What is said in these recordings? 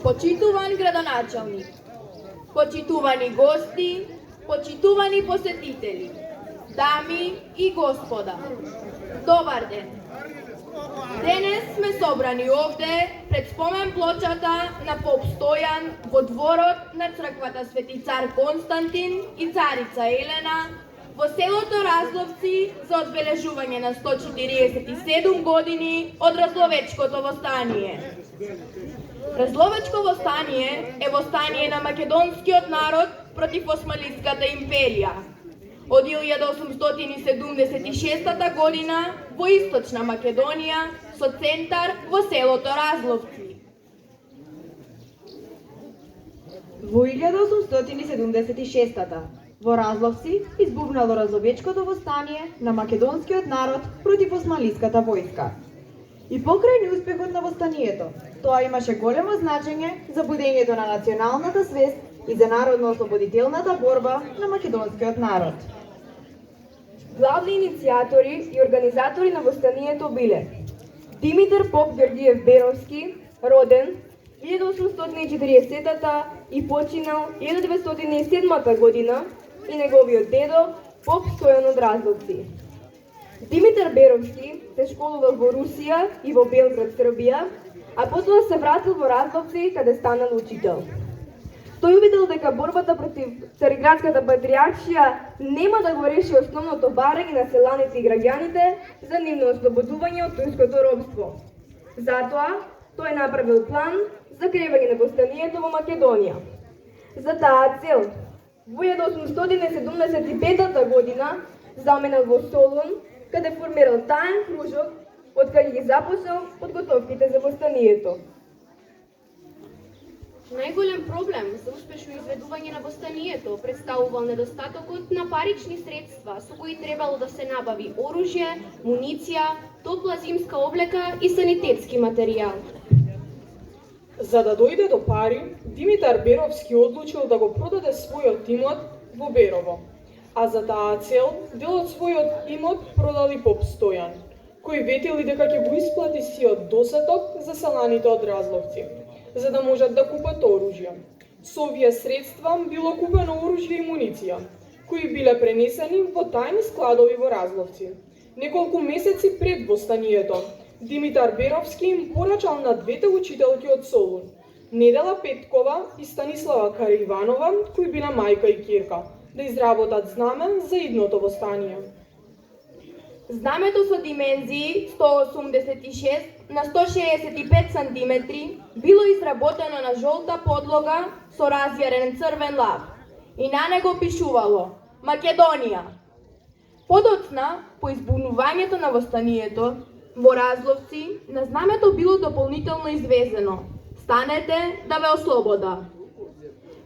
Почитуван градоначалник, почитувани гости, почитувани посетители, дами и господа, добар ден! Денес сме собрани овде пред спомен плочата на поп Стојан во дворот на црквата Свети цар Константин и царица Елена во селото Разловци за одбележување на 147 години од Разловечкото востание. Разловечко востание е востание на македонскиот народ против Османлиската империја од 1876 година во Источна Македонија со центар во селото Разловци. Во 1876 во Разловци избувнало Разловечкото востание на македонскиот народ против османлиската војска. И покрај неуспехот на востанието, тоа имаше големо значење за будењето на националната свест и за народно-ослободителната борба на македонскиот народ. Главни иницијатори и организатори на востанието биле Димитар Поп Георгиев Беровски, роден 1840 и починал 1907 година, и неговиот дедо Поп Стојан од Разловци. Димитар Беровски се школувал во Русија и во Белград, Србија, а потоа се вратил во Разловци каде станал учител. Тој увидел дека борбата против Цариградската патриаршија нема да го реши основното барање на селаните и граѓаните за нивно ослободување од турското робство. Затоа тој направил план за кревање на востанието во Македонија. За таа цел, во 1875 година заменал во Солун, каде формирал таен кружок, од кај ги започнал подготовките за востанието. Најголем проблем за успешно изведување на востанието представувал недостатокот на парични средства со кои требало да се набави оружје, муниција, топла зимска облека и санитетски материјал. За да дојде до пари, Димитар Беровски одлучил да го продаде својот имот во Берово, а за таа цел дел од својот имот продали Поп Стојан, кој ветили дека ќе го исплати сиот досеток за селаните од Разловци, за да можат да купат оружје. Со овие средства било купено оружје и муниција, кои биле пренесени во тајни складови во Разловци. Неколку месеци пред востанието, Димитар Беровски им порачал на двете учителки од Солун, Недела Петкова и Станислава Караиванова, кои биле мајка и ќерка, да изработат знаме за идното востание. Знамето со димензии 186 на 165 см било изработено на жолта подлога со разјарен црвен лав и на него пишувало Македонија. Подоцна, по избунувањето на востанието во Разловци, на знамето било дополнително извезено Станете да ве ослобода.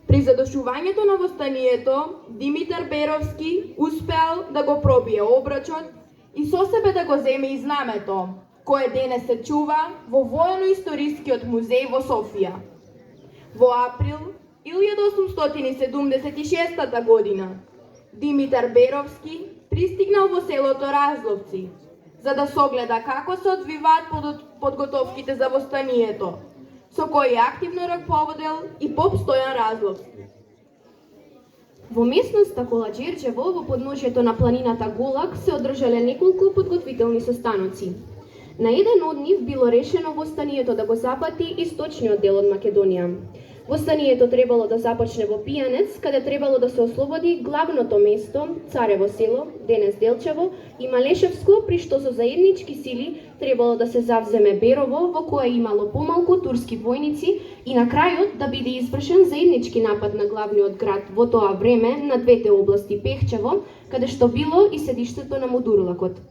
При задушувањето на востанието, Димитар Беровски успеал да го пробие обрачот и со себе да го земе и знамето, кое денес се чува во воено-историскиот музеј во Софија. Во април 1876 година, Димитар Беровски пристигнал во селото Разловци, за да согледа како се одвиваат подготовките за востанието, со кој активно раководел и Поп Стојан Разловци. Во местноста Коладжерџево, во подножјето на планината Голак, се одржале неколку подготвителни состаноци. На еден од нив било решено востанието да го запати источниот дел од Македонија. Востанието требало да започне во Пијанец, каде требало да се ослободи главното место, Царево село, денес Делчево, и Малешевско, при што со заеднички сили требало да се завземе Берово, во кое имало помалку турски војници, и на крајот да биде извршен заеднички напад на главниот град во тоа време на двете области Пехчево, каде што било и седиштето на Мудурлакот.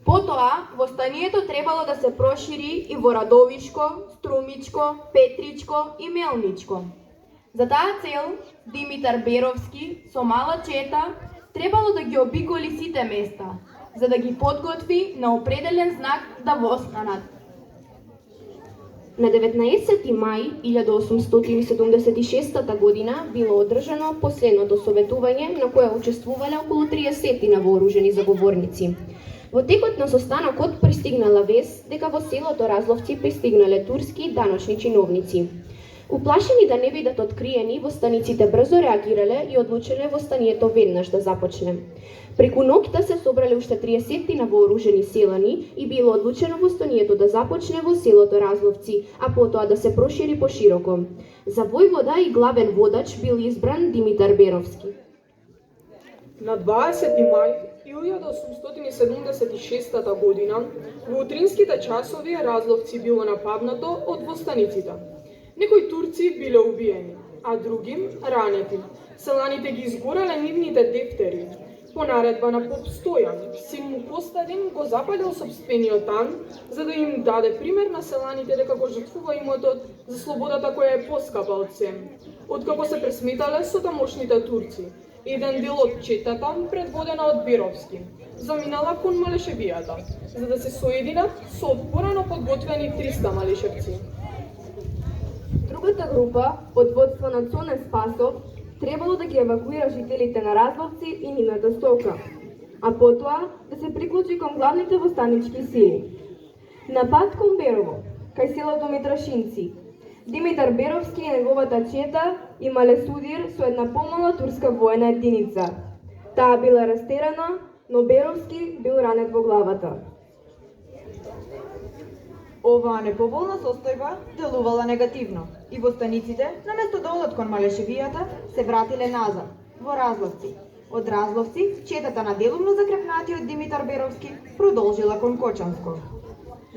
Потоа, востанието требало да се прошири и во Радовишко, Струмичко, Петричко и Мелничко. За таа цел, Димитар Беровски со мала чета требало да ги обиколи сите места, за да ги подготви на определен знак да востанат. На 19 мај 1876 година било одржано последното советување на кое учествувале околу 30 вооружени заговорници. Во текот на состанокот пристигнала вест дека во селото Разловци пристигнале турски даночни чиновници. Уплашени да не бидат откриени, востаниците брзо реагирале и одлучиле востанието веднаш да започне. Преку ноќта се собрале уште 30 на вооружени селани и било одлучено востанието да започне во селото Разловци, а потоа да се прошири пошироко. За војвода и главен водач бил избран Димитар Беровски. На 20 мај 1876 година во утринските часови Разловци било нападнато од востаниците. Некои турци биле убиени, а други ранети. Селаните ги изгорале нивните дефтери. По наредба на поп Стојан, син му Костадин го запалил собствениот тан, за да им даде пример на селаните дека го жртвува имотот за слободата која е поскапа од се. Откако се пресметале со тамошните турци, еден дел од четата, предводена од Беровски, заминала кон Малешевијата, за да се соединат со порано подготвени 300 малешевци. Другата група, под водство на Цоне Спасов, требало да ги евакуира жителите на Разловци и нивната стока, а потоа да се приклучи кон главните востанички сили. На пат кон Берово, кај селото Митрашинци, Димитар Беровски и неговата чета имале судир со една помала турска воена единица. Таа била растерана, но Беровски бил ранет во главата. Оваа неповолна состојба делувала негативно и востаниците, наместо да одат кон Малешевијата, се вратиле назад, во Разловци. Од Разловци, четата на делумно закрепнатиот Димитар Беровски продолжила кон Кочанско.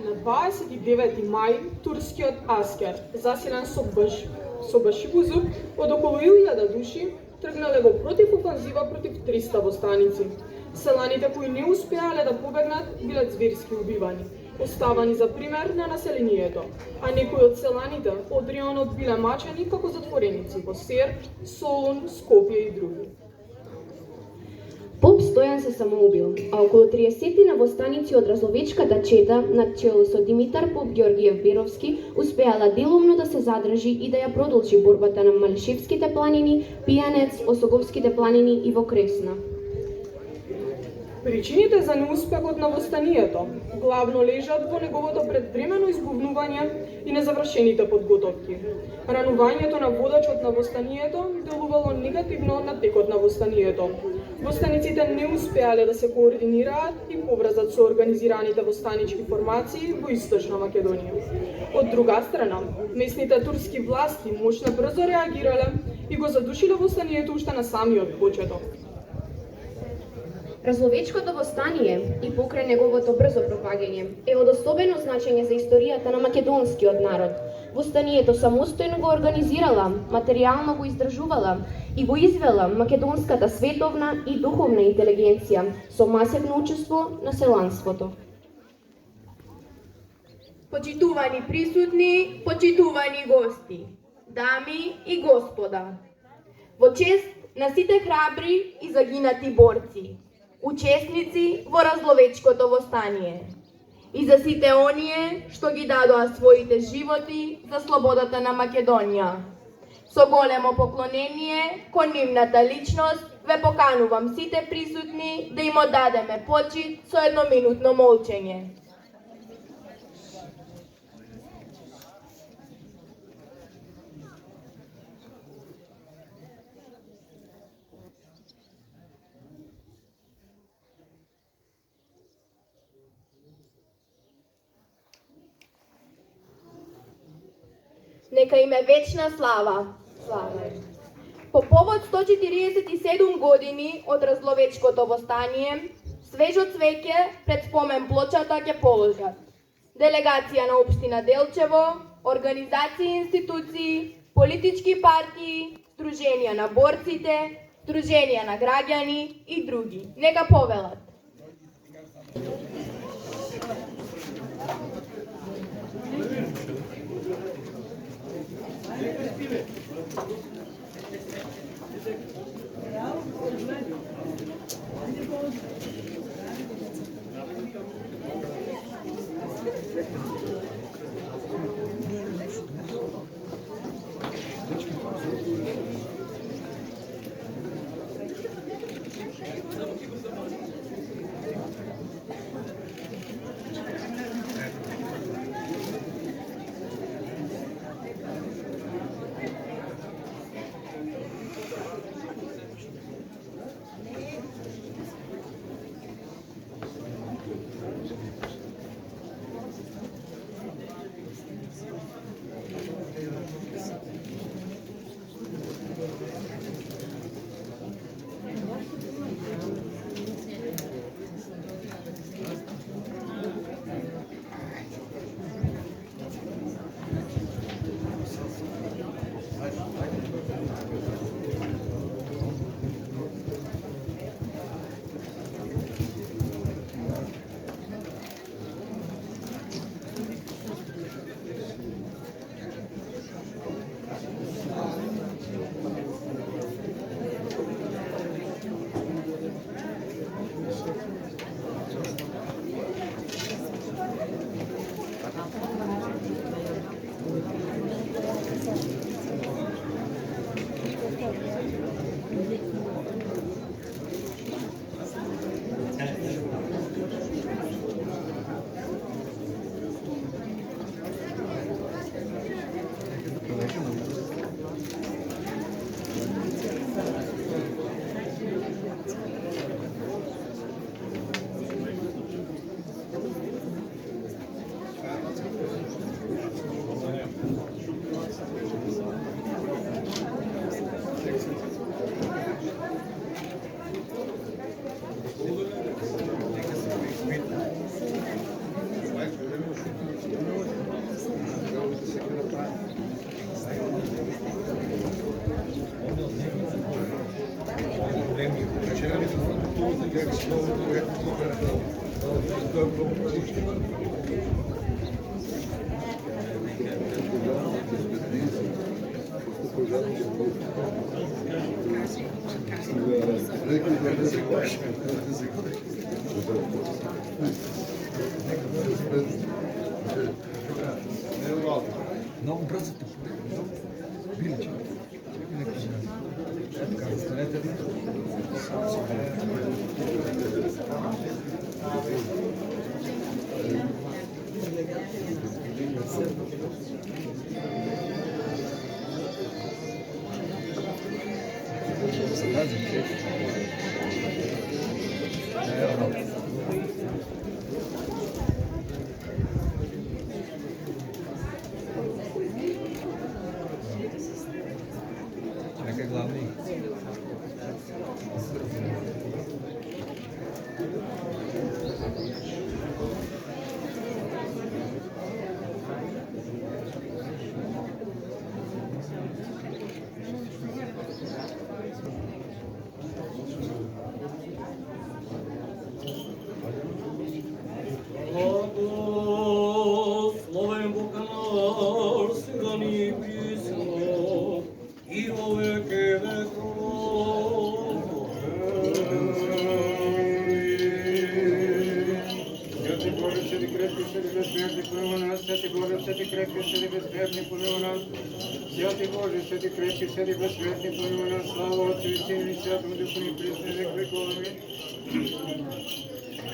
На 29 мај, турскиот аскер, засилен со башибузук од околу 1000 души, тргнале во противофанзива против 300 востаници. Селаните кои не успеале да побегнат, биле зверски убивани, оставани за пример на населението, а некои од селаните од районот биле мачени како затвореници во Сер, Солун, Скопје и други. Поп Стојан се самоубил, а околу 30 на востаници од Разловечката чета, над чело со Димитар Поп Георгиев Беровски, успеала делумно да се задржи и да ја продолжи борбата на Малешевските планини, Пијанец, Осоговските планини и во Кресна. Причините за неуспехот на востанието главно лежат во неговото предвремено избувнување и незавршените подготовки. Ранувањето на водачот на востанието делувало негативно на текот на востанието. Востаниците не успеале да се координираат и поврзат со организираните востанички формации во Источна Македонија. Од друга страна, местните турски власти мощно брзо реагирале и го задушиле востанието уште на самиот почеток. Разловечкото востание и покрај неговото брзо пропагање е од особено значење за историјата на македонскиот народ. Востанието самостојно го организирала, материјално го издржувала и го извела македонската световна и духовна интелигенција со масивно учество на селанството. Почитувани присутни, почитувани гости, дами и господа, во чест на сите храбри и загинати борци, учесници во Разловечкото востание и за сите оние што ги дадоа своите животи за слободата на Македонија. Со големо поклонение кон нивната личност ве поканувам сите присутни да им одадеме почит со едноминутно молчење. Нека им е вечна слава. По повод 147 години од Разловечкото востание, свежо цвеќе пред спомен плочата ќе положат делегација на општина Делчево, организации и институции, политички партии, сдруженија на борците, сдруженија на граѓани и други. Нека повелат. Много бързо. Биличе. Чакай главни. Благословен Бог наш, сега ни присно, и во веке веков. Святи Боже, святи крепки, святи безсмертни, помилуй нас. Святи Боже, святи крепки, святи безсмертни, помилуй нас. Святи Боже, святи крепки, святи безсмертни, помилуй нас. Слава Отцу и Сину и Святому Духу, и присно и век веков. Амин.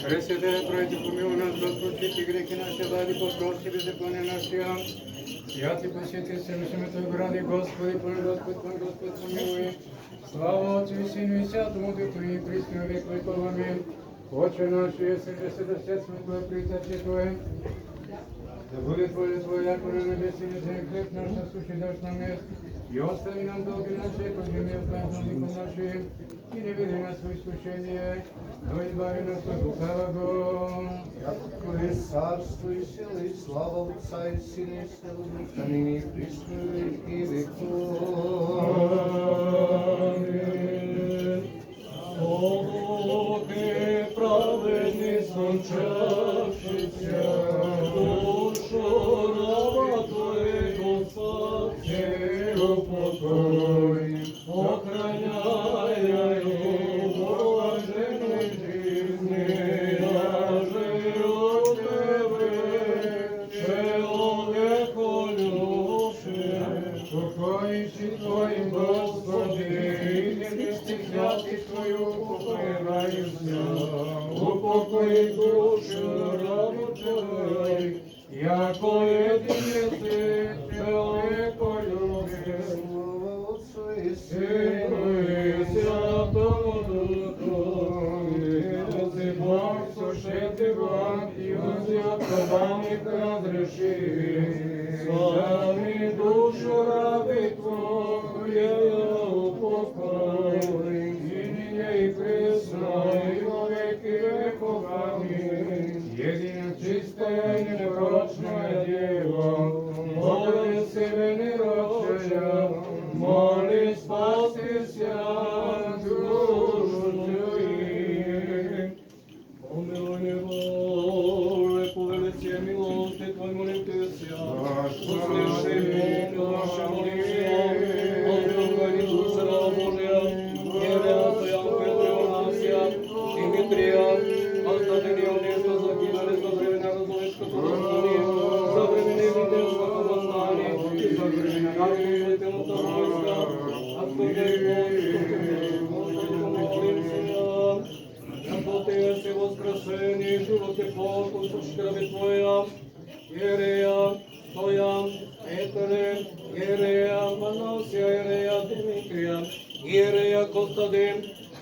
Пресвятая Тройца, помилуй нас, Господ, чисти грехи наши, влади прости беззакония нашия. Святи посети Святому Твоему гради, Господи, помилуй, Господь, помилуй. Слава Отцу и Сину и Святому Духу, и присно и век веков. Амин. Отче наш, если же седосец Твое, притече Твое, да будет воля Твоя, яко на небесе и на земле, хлеб наш насущный дашь нам днес, и остави нам долги наши, кои мы отказываем нашим, и не веди нас в искушение, но избави нас от лукавого. Яко есть царство и сила и слава Отца и Сына и Святого Духа, ныне и присно и во веки веков. Амин. Боже, праведний сончавшися, душу раба Твоего спаси, упокой, охраняя его блаженной жизни, я живу Тебе, человеку любше, Покоїши Твоїм, Господи, і не стісняти Твою упокоїшся, упокої душу рабу Твоей, яко єдине Ти, человеко любиш. Слава Отцу и Сину і Святому Духу, і називав сушити вам, і возяко вам їх разреши. Сами душу раби Твоя упокой, и ныне и пресно, и во веки веков. Амин. Едино чистая и непорочная Дева, моли себе нерочая, моли спастися душу Твою. помилуй него, по величие милости Твой молитвися, услыши молитву наша молитва, отвергни душа раба Божия, Ерея Стоян Петреонасия, Димитрия, Константиния Онешка загинали за времена различката восстания, за времена Витебската восстания и за времена Святеното войска, Господи, помолим Сега. Яко Ты си воскресени, живот и покой, суши раби Твоя, Ерея, Стоян, Петре, Ерея, Манасия, Ерея, Димитрия, Ерея, Костадин,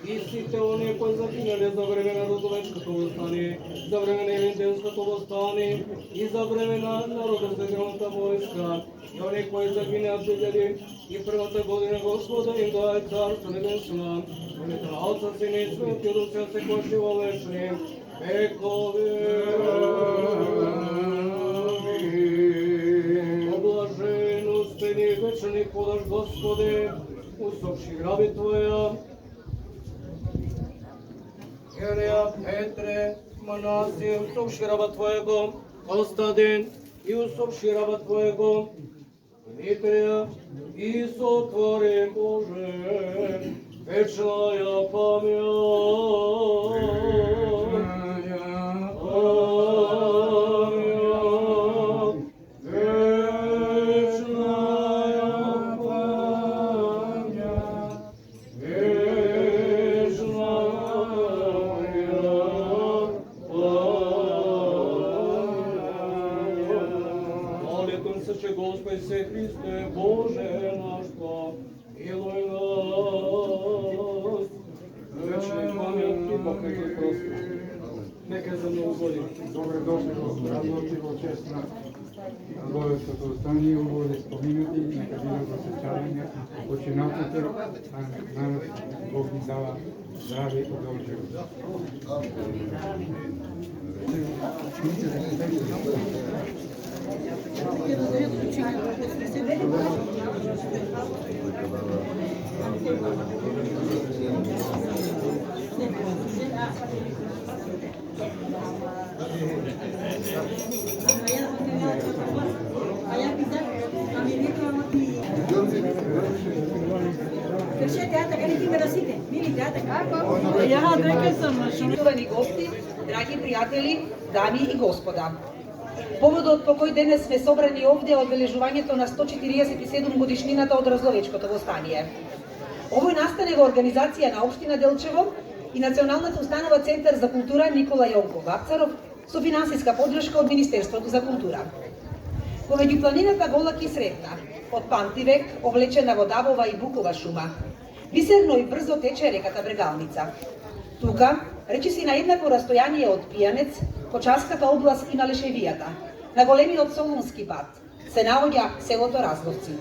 и сите они, кои загинали за времена Розовечкото восстание, за времена Винтенското восстание и за времена Народосветената войска, и они, кои загинали жители, и првата година Господа им даде Царство Небесно, молитва на Отца, Сина и Свети Духа, секогаш и во вечни векове. Блаженностени вечни подаш, Господи, усопши раби Твоя. Jerija, Petre, Manasir, usopši raba Tvojego, Konstantin, i usopši raba Tvojego, Dimitrija, i sotvori Bože, večnaja Господи се Христе, Боже наш, помилуй нас. Вечни памятки, Бог нека прости. Нека за много години. Добре дошли во разлоци во чест на Разловечкото остание, убаво да споминати, нека бидат за сечање, починатите, а на нас Бог ни дава здраве и продолживост. Шановни гости, драги пријатели, дами и господа. Поводот по кој денес сме собрани овде е одбележувањето на 147 годишнината од Разловечкото востание. Овој настане во организација на Општина Делчево и Националната установа Центар за култура Никола Јонков Вапцаров со финансиска поддршка од Министерството за култура. Помеѓу планината Голак и Сретна, од памтивек облечена во дабова и букова шума, бисерно и брзо тече реката Брегалница. Тука, речиси на еднакво растојание од Пијанец, Кочарската област и на Лешевијата, на големиот Солунски пат, се наоѓа селото Разловци.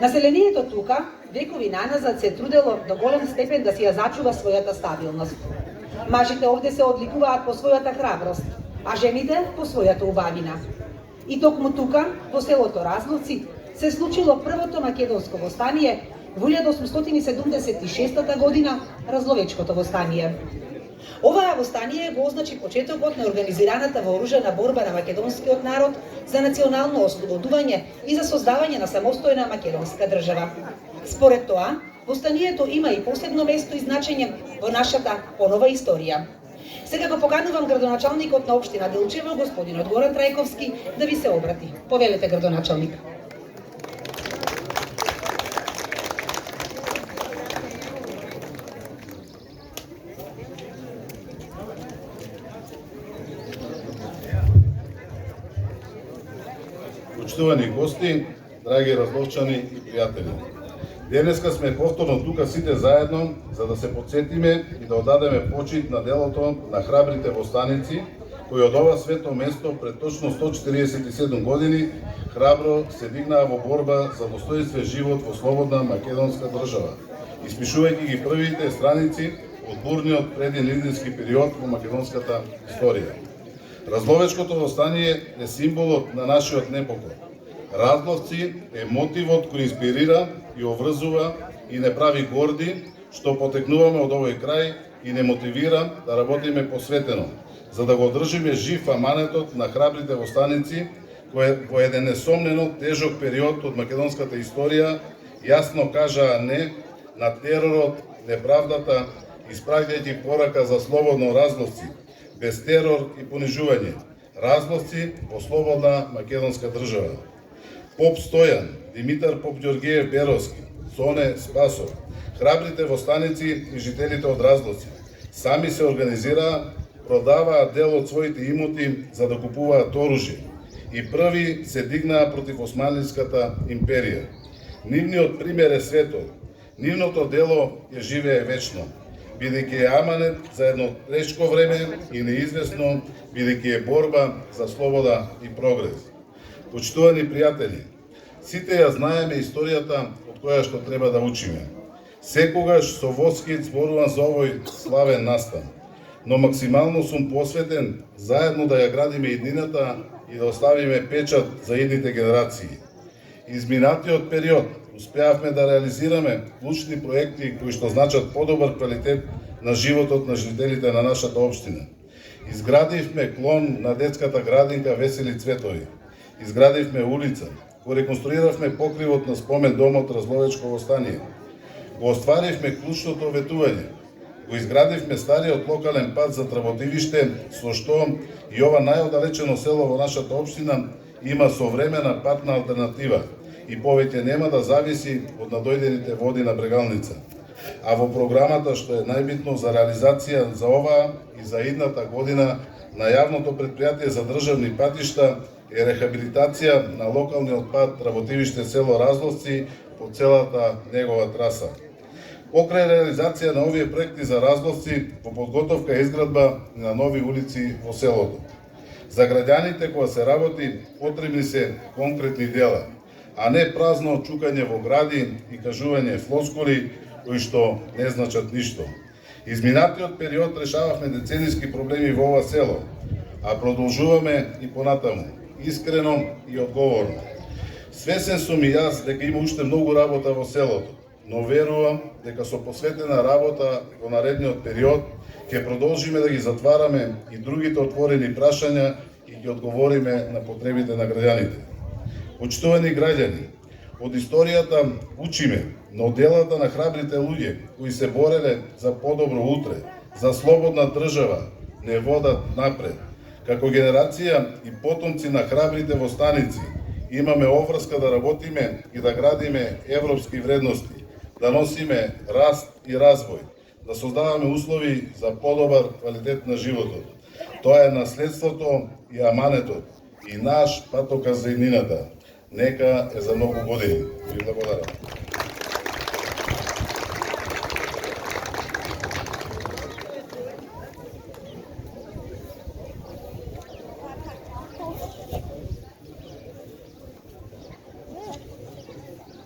Населението тука векови наназад се трудело до голем степен да си ја зачува својата стабилност. Мажите овде се одликуваат по својата храброст, а жените по својата убавина. И токму тука, во селото Разловци, се случило првото македонско востание во 1876 година, Разловечкото востание. Оваа востание го означи почетокот на организираната вооружена борба на македонскиот народ за национално ослободување и за создавање на самостојна македонска држава. Според тоа, востанието има и посебно место и значење во нашата понова историја. Сега го поканувам градоначалникот на општина Делчево, господинот Горан Трајковски, да ви се обрати. Повелете, градоначалник. Почитувани гости, драги разловчани и пријатели. Денеска сме повторно тука сите заедно за да се подсетиме и да одадеме почит на делото на храбрите востаници кои од ова свето место пред точно 147 години храбро се дигнаа во борба за достоинствен живот во слободна македонска држава, испишувајќи ги првите страници од бурниот прединлидински период во македонската историја. Разловечкото востание е символот на нашиот непокор. Разловци е мотивот кој инспирира и обврзува и не прави горди, што потекнуваме од овој крај и не мотивира да работиме посветено, за да го држиме жив аманетот на храбрите востаници, кои во еден несомнено тежок период од македонската историја јасно кажаа не на теророт, неправдата, испраќајќи порака за слободно Разловци, без терор и понижување. Разловци во слободна македонска држава. Поп Стојан, Димитар Поп Ѓоргиев Беровски, Соне Спасов, храбрите востаници и жителите од Разловци сами се организираа, продаваа дел од своите имоти за да купуваат оружје и први се дигнаа против Османлиската империја. Нивниот пример е светот, нивното дело ќе живее вечно, бидејќи е аманет за едно тешко време и неизвестно, бидејќи е борба за слобода и прогрес. Почитувани пријатели, сите ја знаеме историјата од која што треба да учиме. Секогаш со восхит зборувам за овој славен настан, но максимално сум посветен заедно да ја градиме иднината и да оставиме печат за идните генерации. Изминатиот период успеавме да реализираме клучни проекти кои што значат подобар квалитет на животот на жителите на нашата општина. Изградивме клон на детската градинка Весели цветови. Изградивме улица. Го реконструиравме покривот на спомен домот Разловечко востание. Го остваривме клучното ветување. Го изградивме стариот локален пат за Тработивиште, со што и ова најодалечено село во нашата општина има современа патна алтернатива и повеќе нема да зависи од надојдените води на Брегалница. А во програмата, што е најбитно за реализација за оваа и за идната година на јавното предпријатие за државни патишта е рехабилитација на локалниот пат Тработивиште село Разловци по целата негова траса. Покрај реализација на овие проекти за Разловци, во подготовка е изградба на нови улици во селото. За граѓаните кога се работи, потребни се конкретни дела, а не празно чукање во гради и кажување флоскули кои што не значат ништо. Изминатиот период решававме децениски проблеми во ова село, а продолжуваме и понатаму, искрено и одговорно. Свесен сум и јас дека има уште многу работа во селото, но верувам дека со посветена работа во наредниот период ќе продолжиме да ги затвараме и другите отворени прашања и ги одговориме на потребите на граѓаните. Почитувани граѓани, од историјата учиме, но делата на храбрите луѓе кои се бореле за подобро утре, за слободна држава, не водат напред. Како генерација и потомци на храбрите востаници имаме обврска да работиме и да градиме европски вредности, да носиме раст и развој, да создаваме услови за подобар квалитет на животот. Тоа е наследството и аманетот и наш патоказ за иднината. Нека е за многу години. Ви благодарам.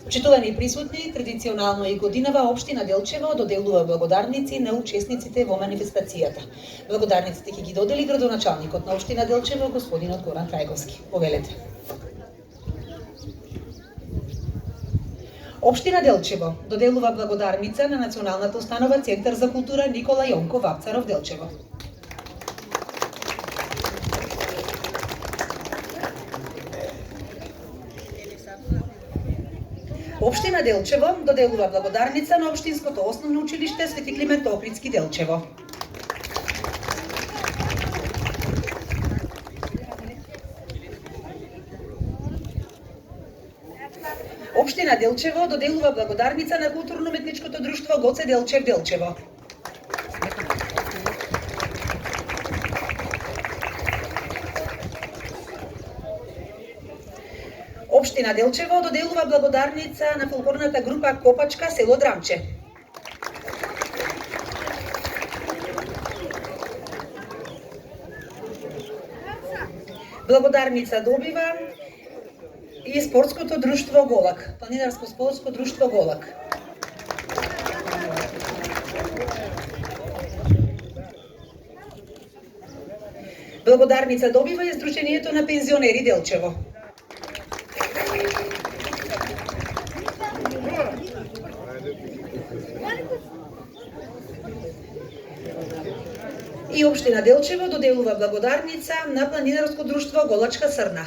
Почитувани присутни, традиционално и годинава општина Делчево доделува благодарници на учесниците во манифестацијата. Благодарниците ќе ги додели градоначалникот на општина Делчево, господинот Горан Трајковски. Повелете. Општина Делчево доделува благодарница на Националната установа Центар за култура Никола Јонко Вапцаров Делчево. Општина Делчево доделува благодарница на Општинското основно училиште Свети Климент Охридски Делчево. Општина Делчево доделува благодарница на културно-уметничкото друштво Гоце Делчев Делчево. Општина Делчево доделува благодарница на фолклорната група Копачка село Драмче. Благодарница добива и спортското друштво Голак, планинарско спортско друштво Голак. Благодарница добива и Сдруженијето на пензионери Делчево. И општина Делчево доделува благодарница на планинарско друштво Голачка Срна.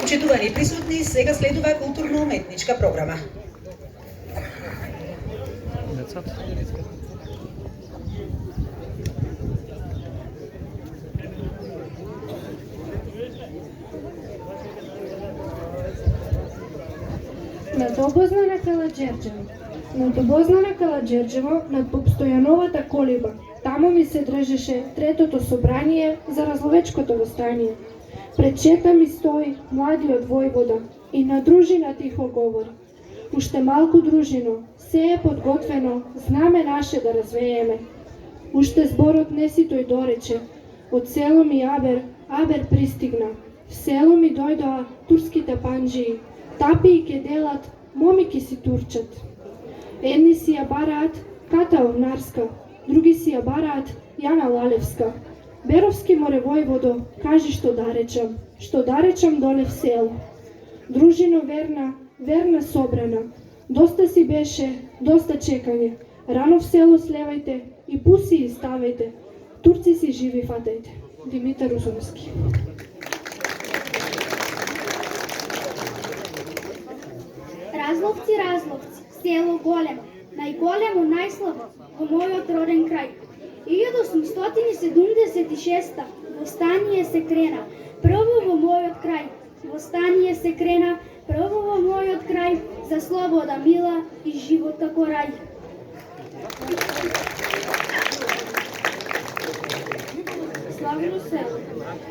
Почитувани присутни, сега следува културно-уметничка програма. На Добознана Калаџерџево. На Добознана Калаџерџево над постојановата колиба. Таму ми се држеше третото собрание за Разловечкото востание. Пред чета ми стои младиот војвода и на дружина тихо говори. Уште малку дружино, се е подготвено, знаме наше да развееме. Уште зборот не си тој дорече. Од село ми Абер пристигна. В село ми дојдоа турските панџии. Тапи ке делат, момики си турчат. Едни си ја бараат Ката Овнарска, други си ја бараат Јана Лалевска. Беровски море војводо, кажи што да речам доле в село. Дружино верна, верна собрана, доста си беше, доста чекање, рано в село слевајте и пуси ставајте, турци си живи фатајте. Димитар Узумски. Разловци, село големо, најголемо, најславо во мојот роден крај. 1876 востание се крена, прво во мојот крај. Востание се крена, прво во мојот крај, за слобода мила и живот како рај. Славно село,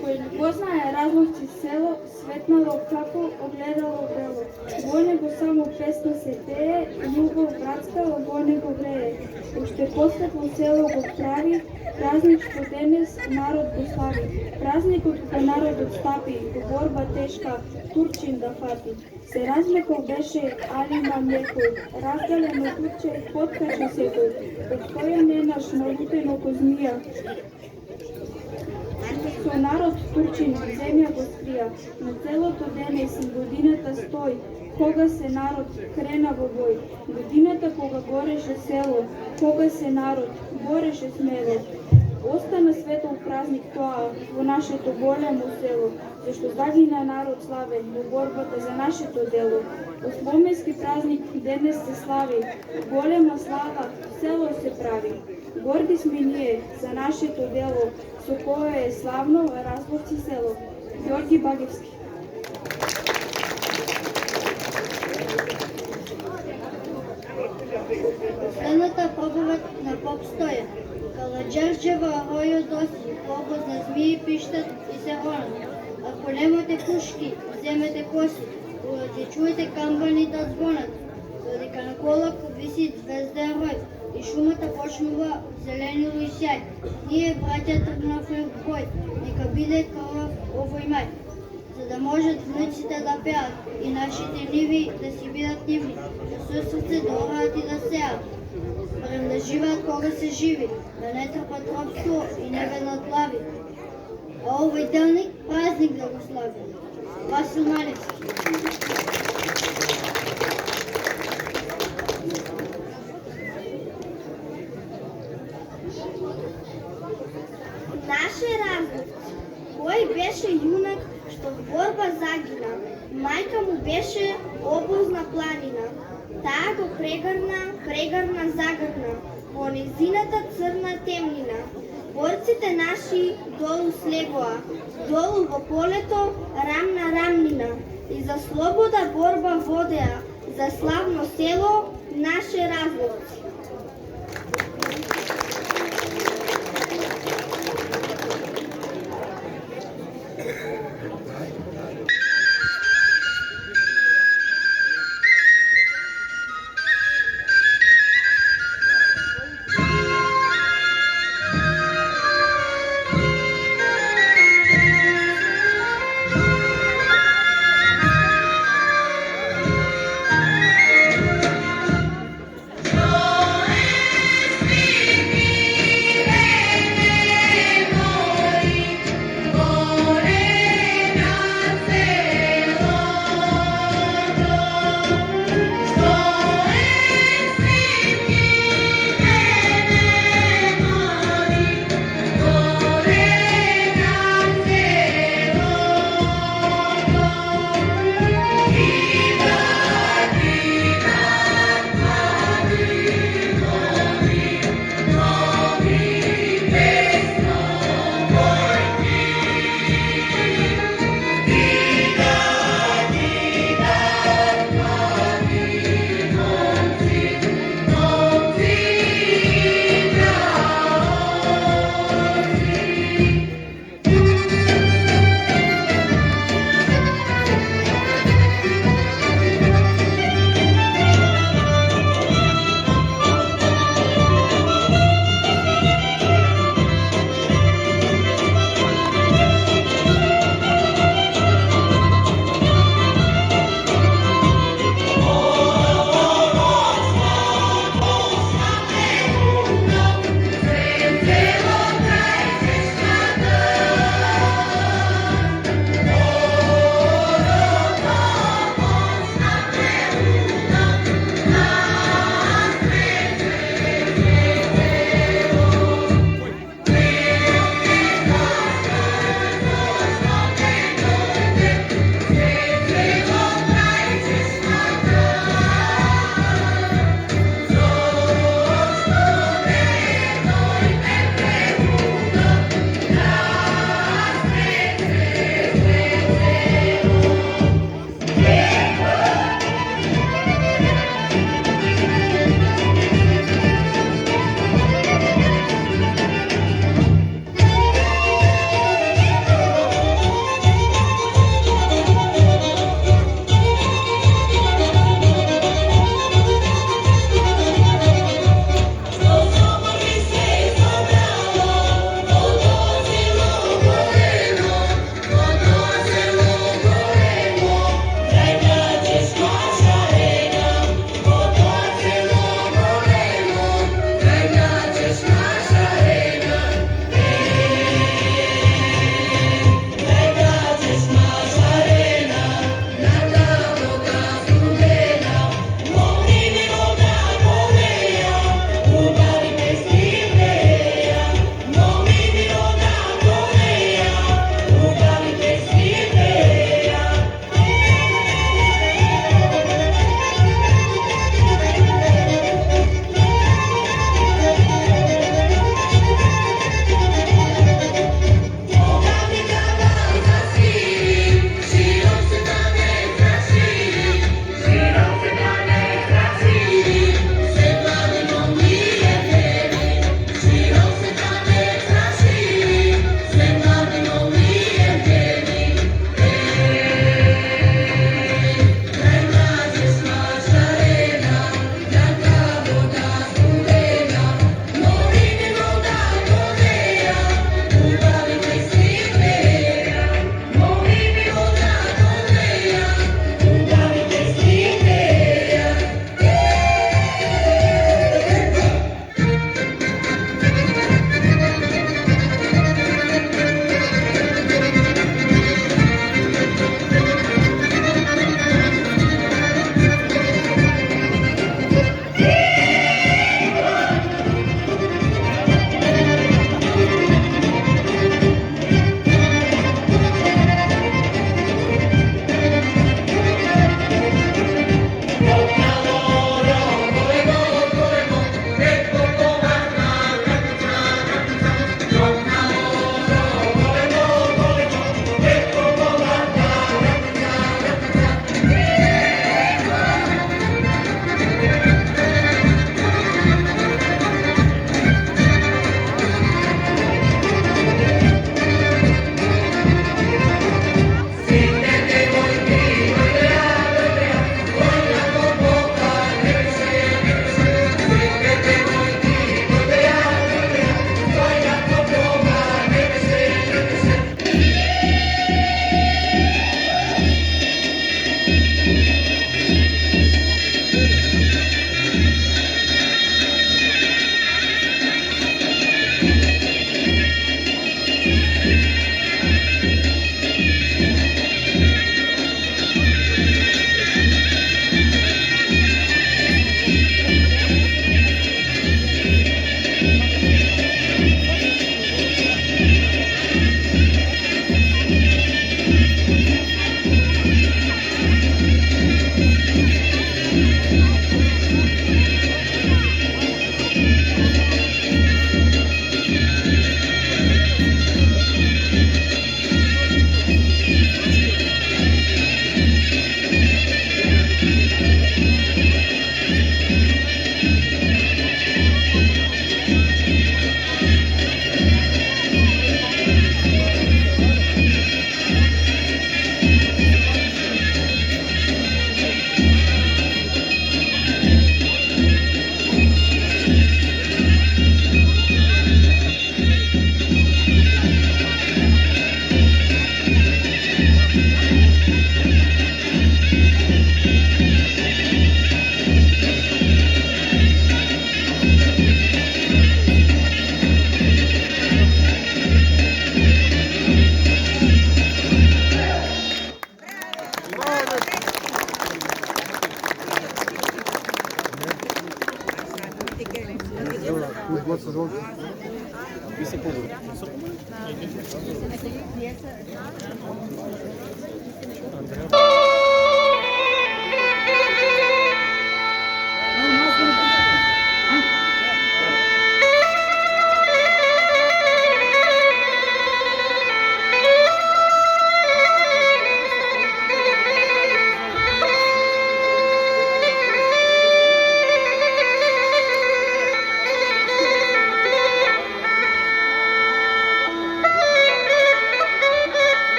кој не го знае Разловци село, светнало како огледало бело. Во него само песна се пее, љубов братска во него врее. Уште посветло село го прави, празник што денес народ го слави. Празникот кој народот стапи, во борба тешка, турчин да фати. Се размекол беше Алима млекој, разгалено турче поткача секој. Постоја ненаш налутено ко змија. Со народ турчин земја го скрија, на целото денес и годината стои, кога се народ крена во бој. Годината кога гореше село, кога се народ бореше смело. Остана светол празник тоа во нашето големо село, зашто загина народ славен во борбата за нашето дело. Споменски празник денес се слави, голема слава село се прави. Горди сме ние за нашето дело, со кое е славно Разловци село. Ѓорги Багевски. Последната проповед на поп Стојан. Каладжерджева ројо доси, побоз на змии пиштат и се ронат. Ако немате пушки, земете коси, додека чуете камбани да звонат, додека на колак виси звезден рој и шумата почнува зеленило и сјај. Ние, браќа, тргнавме в бој, нека биде крвав овој мај, за да можат внуците да пеат и нашите ниви да си бидат нивни, да со срце да орат и да сеат, барем да живеат кога се живи, да не трпат робство и не ведат глави. А овој делник празник да го слави. Васил Малевски. Наше Разловци, кој беше јунак што в борба загина, мајка му беше обозна планина. Таа го прегрна, загрна, во незината црна темнина. Борците наши долу слегоа, долу во полето, рам на рамнина. И за слобода борба водеа, за славно село, наше Разловци. Yo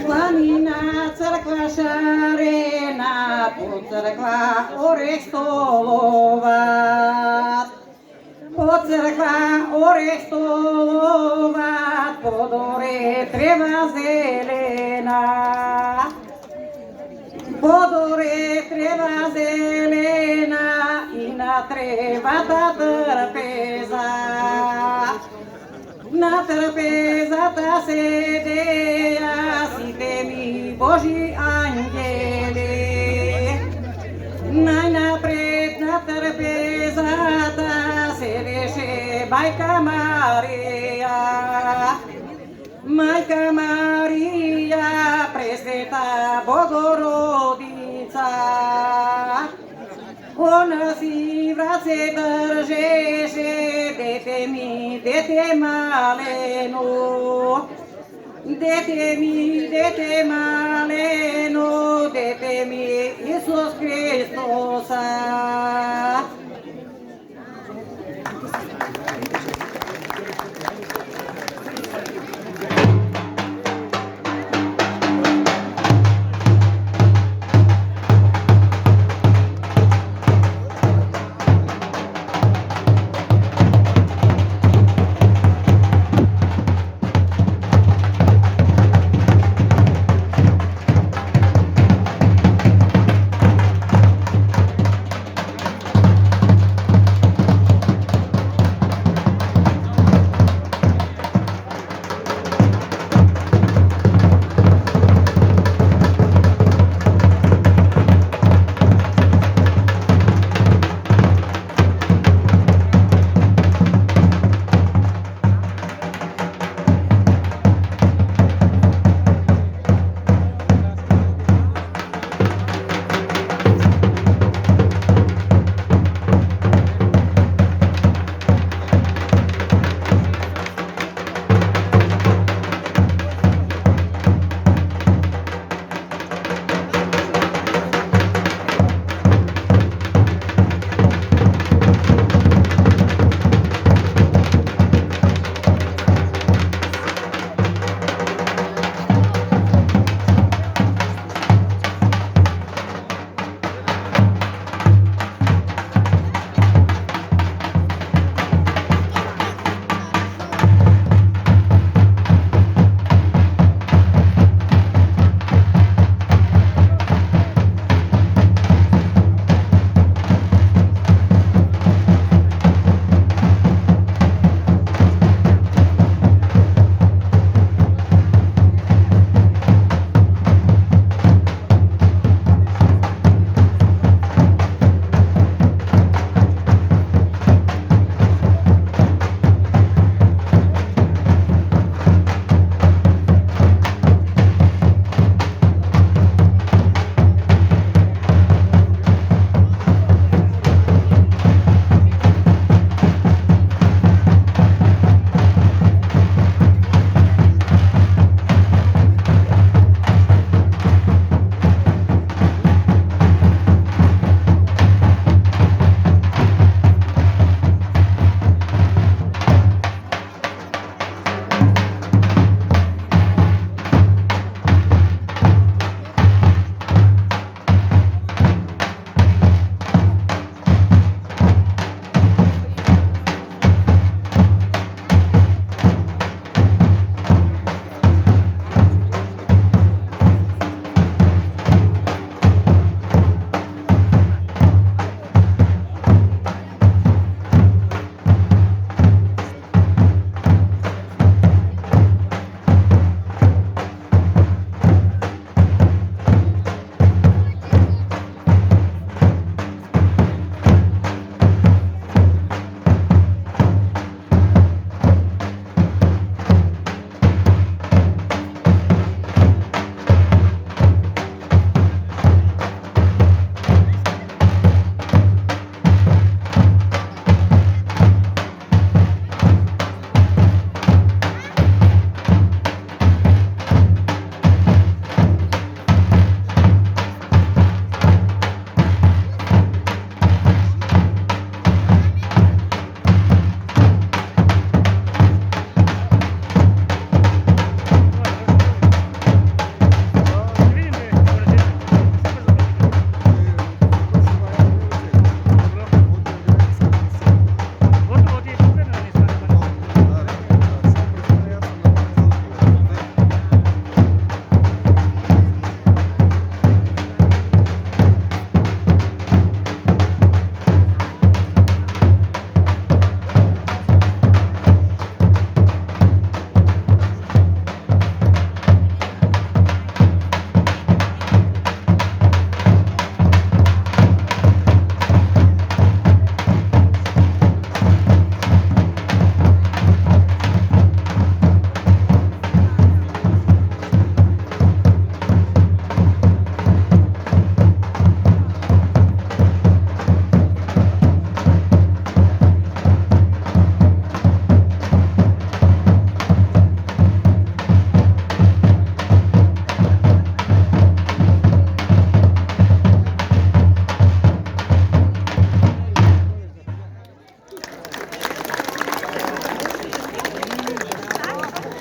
Planina, crkva šarena, po crkva oreh stolovat. Po crkva oreh stolovat, po dore treba zelena. Po dore treba zelena i na treba ta trpeza. Na trpezata sedeja, site mi Boží anjeli. Najnapred na trpezata sedeše Majka Marija. Majka Marija, presveta Bogorodica. Ona si vrace držeše, dete maleno. Dete maleno, dete mi Isus Hristosa.